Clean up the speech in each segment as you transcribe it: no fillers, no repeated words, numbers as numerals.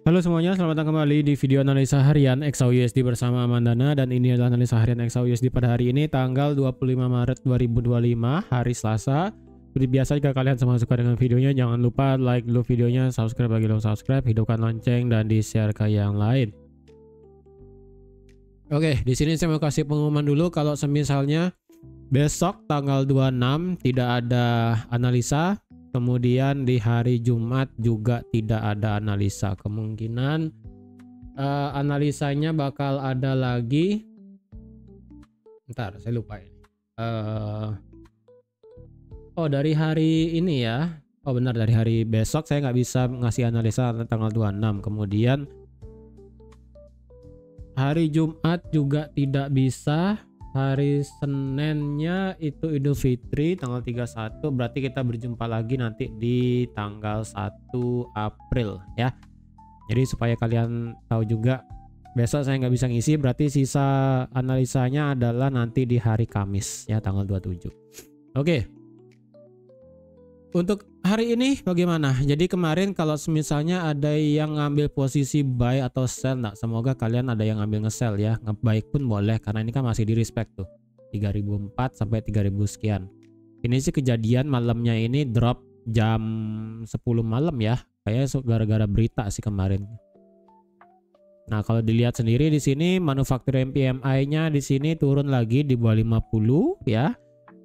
Halo semuanya, selamat datang kembali di video analisa harian XAUUSD bersama Amandana, dan ini adalah analisa harian XAUUSD pada hari ini tanggal 25 Maret 2025, hari Selasa. Seperti biasa, jika kalian semua suka dengan videonya, jangan lupa like dulu videonya, subscribe bagi belum subscribe, hidupkan lonceng dan di-share ke yang lain. Oke, di sini saya mau kasih pengumuman dulu kalau semisalnya besok tanggal 26 tidak ada analisa. Kemudian di hari Jumat juga tidak ada analisa. Kemungkinan analisanya bakal ada lagi. Bentar, saya lupa ini. Oh, dari hari ini ya. Oh benar, dari hari besok saya nggak bisa ngasih analisa tanggal 26. Kemudian hari Jumat juga tidak bisa. Hari Seninnya itu Idul Fitri tanggal 31, berarti kita berjumpa lagi nanti di tanggal 1 April ya. Jadi supaya kalian tahu juga, besok saya nggak bisa ngisi, berarti sisa analisanya adalah nanti di hari Kamis ya, tanggal 27. Oke. Untuk hari ini bagaimana? Jadi kemarin kalau misalnya ada yang ngambil posisi buy atau sell, nah semoga kalian ada yang ngambil nge-sell ya. Nge-buy pun boleh karena ini kan masih di respect tuh 3004 sampai 3000 sekian. Ini sih kejadian malamnya ini drop jam 10 malam ya. Kayaknya gara-gara berita sih kemarin. Nah, kalau dilihat sendiri di sini manufacturing PMI-nya di sini turun lagi di bawah 50 ya.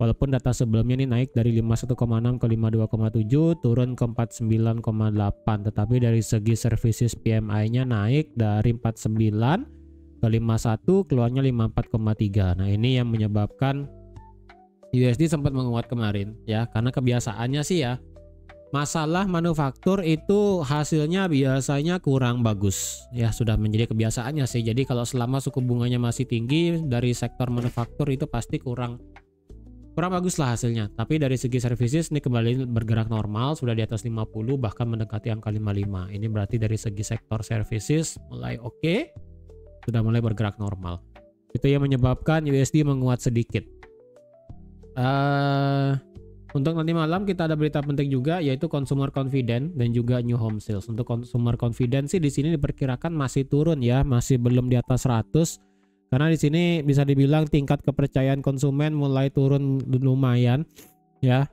Walaupun data sebelumnya ini naik dari 51,6 ke 52,7, turun ke 49,8, tetapi dari segi services PMI-nya naik dari 49 ke 51, keluarnya 54,3. Nah, ini yang menyebabkan USD sempat menguat kemarin ya, karena kebiasaannya sih ya, masalah manufaktur itu hasilnya biasanya kurang bagus ya, sudah menjadi kebiasaannya sih. Jadi kalau selama suku bunganya masih tinggi dari sektor manufaktur itu pasti kurang bagus lah hasilnya. Tapi dari segi services ini kembali bergerak normal, sudah di atas 50 bahkan mendekati angka 55. Ini berarti dari segi sektor services mulai oke, sudah mulai bergerak normal. Itu yang menyebabkan USD menguat sedikit. Untuk nanti malam kita ada berita penting juga, yaitu consumer confidence dan juga new home sales. Untuk consumer confidence sih di sini diperkirakan masih turun ya, masih belum di atas 100. Karena di sini bisa dibilang tingkat kepercayaan konsumen mulai turun lumayan ya.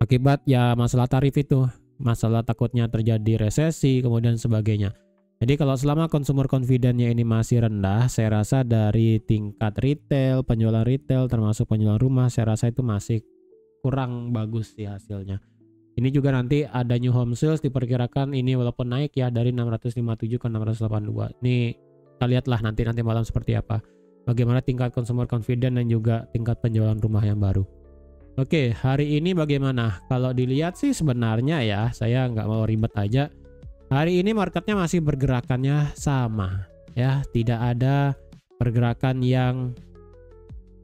Akibat ya masalah tarif itu, masalah takutnya terjadi resesi kemudian sebagainya. Jadi kalau selama consumer confidence-nya ini masih rendah, saya rasa dari tingkat retail, penjualan retail termasuk penjualan rumah, saya rasa itu masih kurang bagus sih hasilnya. Ini juga nanti ada new home sales diperkirakan ini walaupun naik ya dari 657 ke 682. Ini kita lihatlah nanti malam seperti apa, bagaimana tingkat consumer confidence dan juga tingkat penjualan rumah yang baru. Oke, hari ini bagaimana? Kalau dilihat sih sebenarnya ya, saya nggak mau ribet aja. Hari ini marketnya masih bergerakannya sama ya, tidak ada pergerakan yang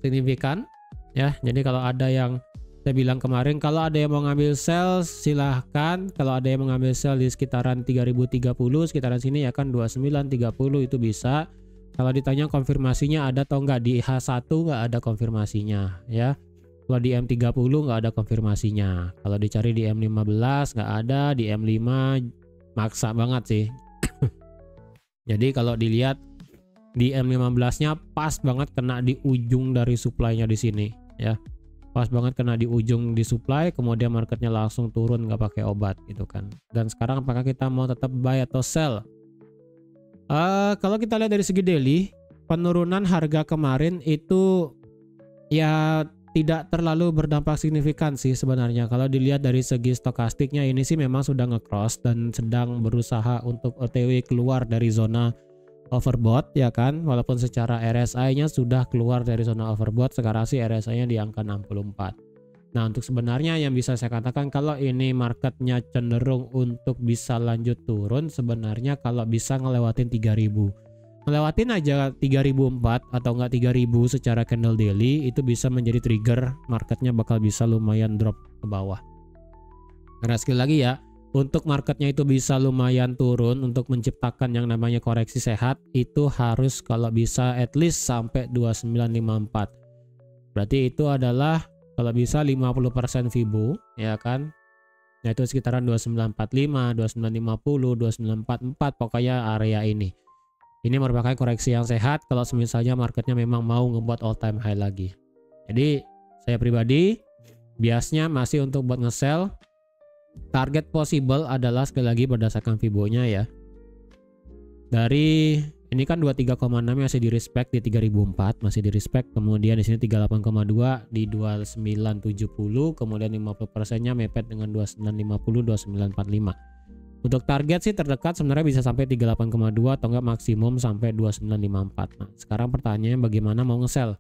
signifikan ya. Jadi kalau ada yang saya bilang kemarin, kalau ada yang mau ngambil sell silahkan. Kalau ada yang mau ngambil sell di sekitaran 3030, sekitaran sini ya kan 2930 itu bisa. Kalau ditanya konfirmasinya ada atau enggak, di H1 nggak ada konfirmasinya ya. Kalau di M30 nggak ada konfirmasinya. Kalau dicari di M15 nggak ada, di M5 maksa banget sih. Jadi kalau dilihat di M15-nya pas banget kena di ujung dari supply-nya di sini ya. Pas banget kena di ujung di supply, kemudian marketnya langsung turun nggak pakai obat gitu kan. Dan sekarang apakah kita mau tetap buy atau sell? Kalau kita lihat dari segi daily, penurunan harga kemarin itu ya tidak terlalu berdampak signifikan sih sebenarnya. Kalau dilihat dari segi stokastiknya ini sih memang sudah nge-cross dan sedang berusaha untuk OTW keluar dari zona overbought ya kan, walaupun secara RSI-nya sudah keluar dari zona overbought, sekarang sih RSI-nya di angka 64. Nah, untuk sebenarnya yang bisa saya katakan kalau ini marketnya cenderung untuk bisa lanjut turun, sebenarnya kalau bisa ngelewatin 3000. Ngelewatin aja 3004 atau enggak 3000 secara candle daily, itu bisa menjadi trigger marketnya bakal bisa lumayan drop ke bawah. Karena sekali lagi ya, untuk marketnya itu bisa lumayan turun, untuk menciptakan yang namanya koreksi sehat itu harus kalau bisa at least sampai 2954. Berarti itu adalah kalau bisa 50% Fibo ya kan. yaitu sekitaran 2945, 2950, 2944, pokoknya area ini. Ini merupakan koreksi yang sehat kalau misalnya marketnya memang mau ngebuat all time high lagi. Jadi saya pribadi biasnya masih untuk buat nge-sell. Target possible adalah sekali lagi berdasarkan Fibo-nya ya. Dari ini kan 23,6 masih di respect di 3004, masih di respect. Kemudian di sini 38,2 di 2970, kemudian 50%-nya mepet dengan 2950, 2945. Untuk target sih terdekat sebenarnya bisa sampai 38,2 atau enggak maksimum sampai 2954. Nah, sekarang pertanyaannya bagaimana mau nge-sell?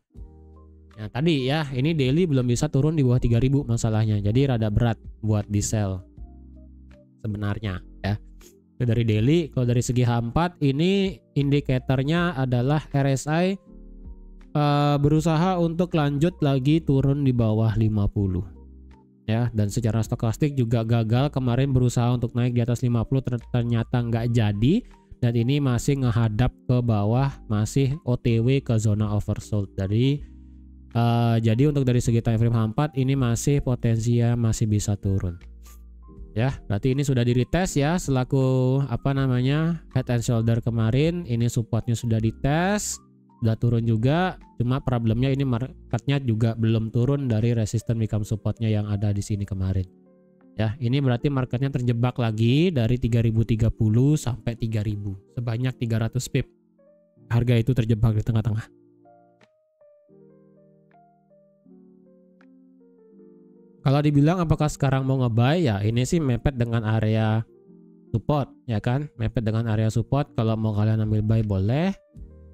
Nah, tadi ya, ini daily belum bisa turun di bawah 3000 masalahnya. Jadi rada berat buat di sell sebenarnya ya. Itu dari daily. Kalau dari segi H4 ini indikatornya adalah RSI berusaha untuk lanjut lagi turun di bawah 50. Ya, dan secara stokastik juga gagal kemarin berusaha untuk naik di atas 50 ternyata nggak jadi, dan ini masih ngehadap ke bawah, masih OTW ke zona oversold. Jadi untuk dari segi time frame H4 ini masih potensinya masih bisa turun. Ya, berarti ini sudah di retest ya selaku head and shoulder kemarin. Ini supportnya sudah dites, sudah turun juga. Cuma problemnya ini marketnya juga belum turun dari resisten become supportnya yang ada di sini kemarin. Ya, ini berarti marketnya terjebak lagi dari 3030 sampai 3000 sebanyak 300 pip. Harga itu terjebak di tengah-tengah. Kalau dibilang apakah sekarang mau nge-buy, ya ini sih mepet dengan area support ya kan, mepet dengan area support. Kalau mau kalian ambil buy boleh,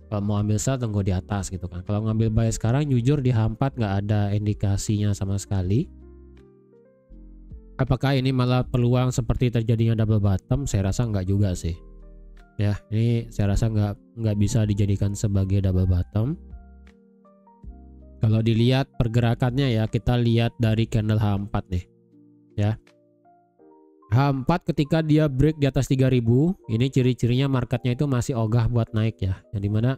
kalau mau ambil sell tunggu di atas gitu kan. Kalau ngambil buy sekarang jujur di H4 nggak ada indikasinya sama sekali. Apakah ini malah peluang seperti terjadinya double bottom? Saya rasa nggak juga sih. Ya, ini saya rasa nggak bisa dijadikan sebagai double bottom. Kalau dilihat pergerakannya ya, kita lihat dari candle H4 nih. Ya. H4 ketika dia break di atas 3000, ini ciri-cirinya marketnya itu masih ogah buat naik ya. Yang dimana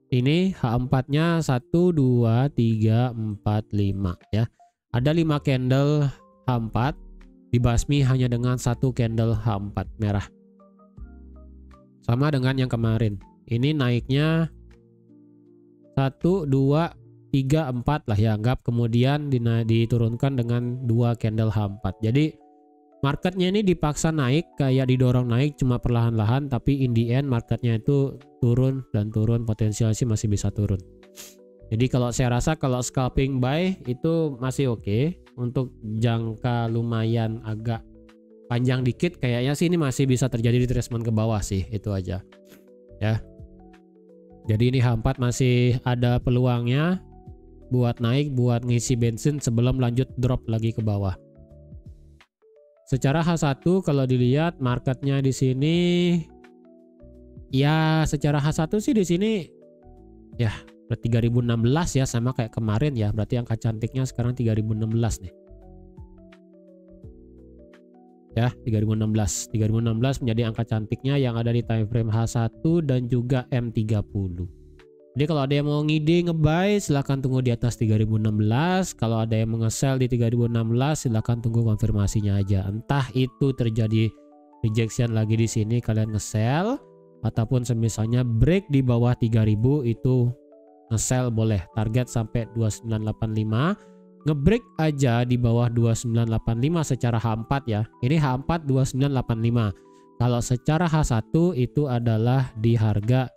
ini H4-nya 1 2 3 4 5 ya. Ada 5 candle H4, dibasmi hanya dengan 1 candle H4 merah. Sama dengan yang kemarin. Ini naiknya 1 2 3, 4 lah ya anggap, kemudian diturunkan dengan 2 candle H4. Jadi marketnya ini dipaksa naik, kayak didorong naik cuma perlahan-lahan, tapi in the end marketnya itu turun dan turun, potensial sih masih bisa turun. Jadi kalau saya rasa kalau scalping buy itu masih oke. Untuk jangka lumayan agak panjang dikit kayaknya sih ini masih bisa terjadi di retracement ke bawah sih, itu aja ya. Jadi ini H4 masih ada peluangnya buat naik, buat ngisi bensin sebelum lanjut drop lagi ke bawah. Secara H1 kalau dilihat marketnya di sini ya, secara H1 sih di sini ya 3016 ya, sama kayak kemarin ya. Berarti angka cantiknya sekarang 3016 nih. Ya, 3016 menjadi angka cantiknya yang ada di time frame H1 dan juga M30. Jadi kalau ada yang mau ngide ngebuy silahkan tunggu di atas 3016. Kalau ada yang nge-sell di 3016 silahkan tunggu konfirmasinya aja. Entah itu terjadi rejection lagi di sini kalian nge-sell, ataupun semisalnya break di bawah 3000 itu nge-sell boleh. Target sampai 2985. Ngebreak aja di bawah 2985 secara H4 ya. Ini H4 2985. Kalau secara H1 itu adalah di harga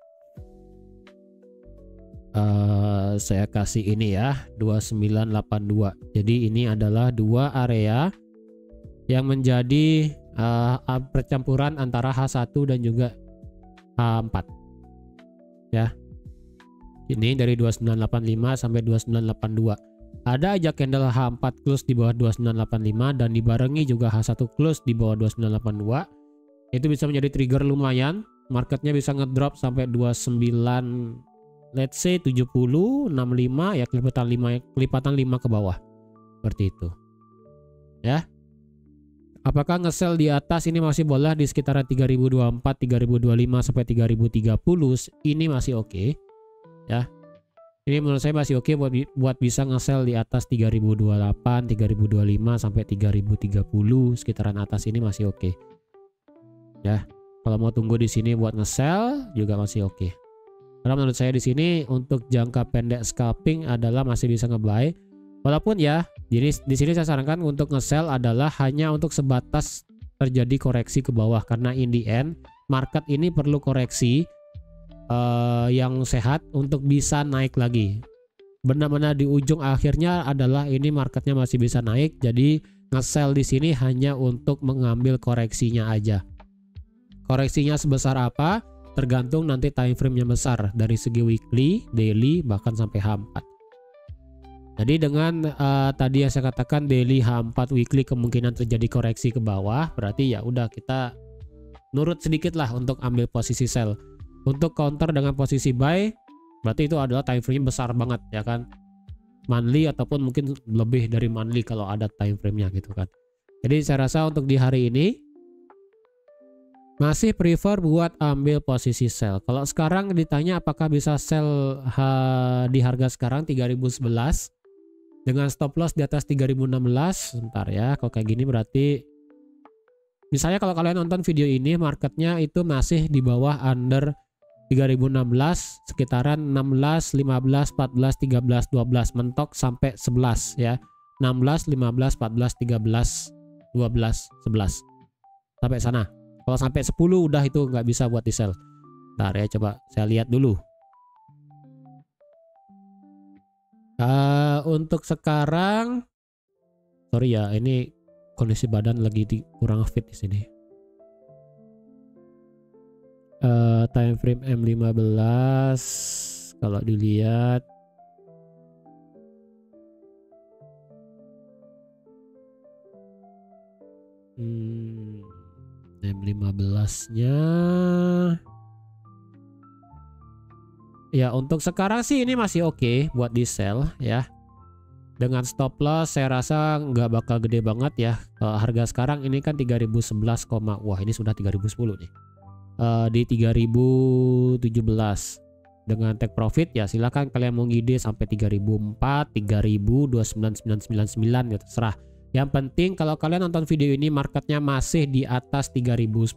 saya kasih ini ya 2982. Jadi ini adalah dua area yang menjadi percampuran antara H1 dan juga H4 ya. Ini dari 2985 sampai 2982. Ada aja candle H4 close di bawah 2985 dan dibarengi juga H1 close di bawah 2982. Itu bisa menjadi trigger lumayan. Marketnya bisa ngedrop sampai 29, let's say 70, 65 ya, kelipatan 5 ke bawah. Seperti itu. Ya. Apakah nge-sell di atas ini masih boleh di sekitaran 3024, 3025 sampai 3030? Ini masih oke. Ya. Ini menurut saya masih oke buat bisa nge-sell di atas 3028, 3025 sampai 3030 sekitaran atas ini masih oke. Ya, kalau mau tunggu di sini buat nge-sell juga masih oke. Karena menurut saya di sini untuk jangka pendek scalping adalah masih bisa nge-buy. Walaupun ya, jadi di sini saya sarankan untuk nge-sell adalah hanya untuk sebatas terjadi koreksi ke bawah, karena in the end market ini perlu koreksi yang sehat untuk bisa naik lagi. Benar-benar di ujung akhirnya adalah ini marketnya masih bisa naik, jadi nge-sell di sini hanya untuk mengambil koreksinya aja. Koreksinya sebesar apa? Tergantung nanti time frame-nya besar dari segi weekly, daily, bahkan sampai H4. Jadi dengan tadi yang saya katakan daily, H4, weekly kemungkinan terjadi koreksi ke bawah, berarti ya udah kita nurut sedikit lah untuk ambil posisi sell. Untuk counter dengan posisi buy, berarti itu adalah time frame besar banget ya kan, monthly ataupun mungkin lebih dari monthly kalau ada time frame-nya gitu kan. Jadi saya rasa untuk di hari ini masih prefer buat ambil posisi sell. Kalau sekarang ditanya apakah bisa sell di harga sekarang 3011 dengan stop loss di atas 3016, sebentar ya, kalau kayak gini berarti misalnya kalau kalian nonton video ini marketnya itu masih di bawah under 3016, sekitaran 16, 15, 14, 13, 12, mentok sampai 11 ya. 16, 15, 14, 13, 12, 11. Sampai sana. Kalau sampai 10 udah itu nggak bisa buat di sell. Bentar ya, coba saya lihat dulu. Untuk sekarang, sorry ya, ini kondisi badan lagi kurang fit di sini. Time frame M15 kalau dilihat M15-nya ya untuk sekarang sih ini masih oke buat di sell ya. Dengan stop loss saya rasa nggak bakal gede banget ya. Harga sekarang ini kan 3011, wah ini sudah 3010 nih. Di 3017 dengan take profit ya silakan kalian mau ngide sampai 3004, 3000, 29999 ya terserah. Yang penting kalau kalian nonton video ini marketnya masih di atas 3010,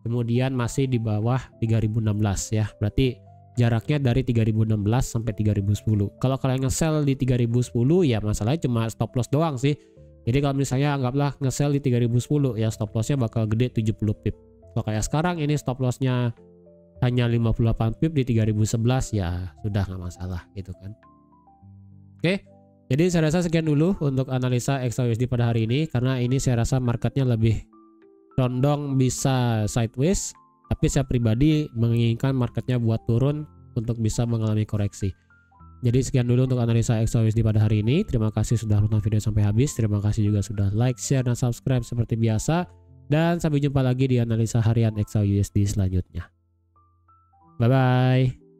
kemudian masih di bawah 3016 ya. Berarti jaraknya dari 3016 sampai 3010. Kalau kalian nge-sell di 3010 ya masalahnya cuma stop loss doang sih. Jadi kalau misalnya anggaplah nge-sell di 3010 ya stop lossnya bakal gede 70 pip. Kalau kayak sekarang ini stop lossnya hanya 58 pip di 3011 ya sudah nggak masalah gitu kan. Oke, jadi saya rasa sekian dulu untuk analisa XAUSD pada hari ini, karena ini saya rasa marketnya lebih condong bisa sideways, tapi saya pribadi menginginkan marketnya buat turun untuk bisa mengalami koreksi. Jadi sekian dulu untuk analisa XAUSD pada hari ini. Terima kasih sudah nonton video sampai habis. Terima kasih juga sudah like, share, dan subscribe seperti biasa. Dan sampai jumpa lagi di analisa harian XAUSD selanjutnya. Bye-bye.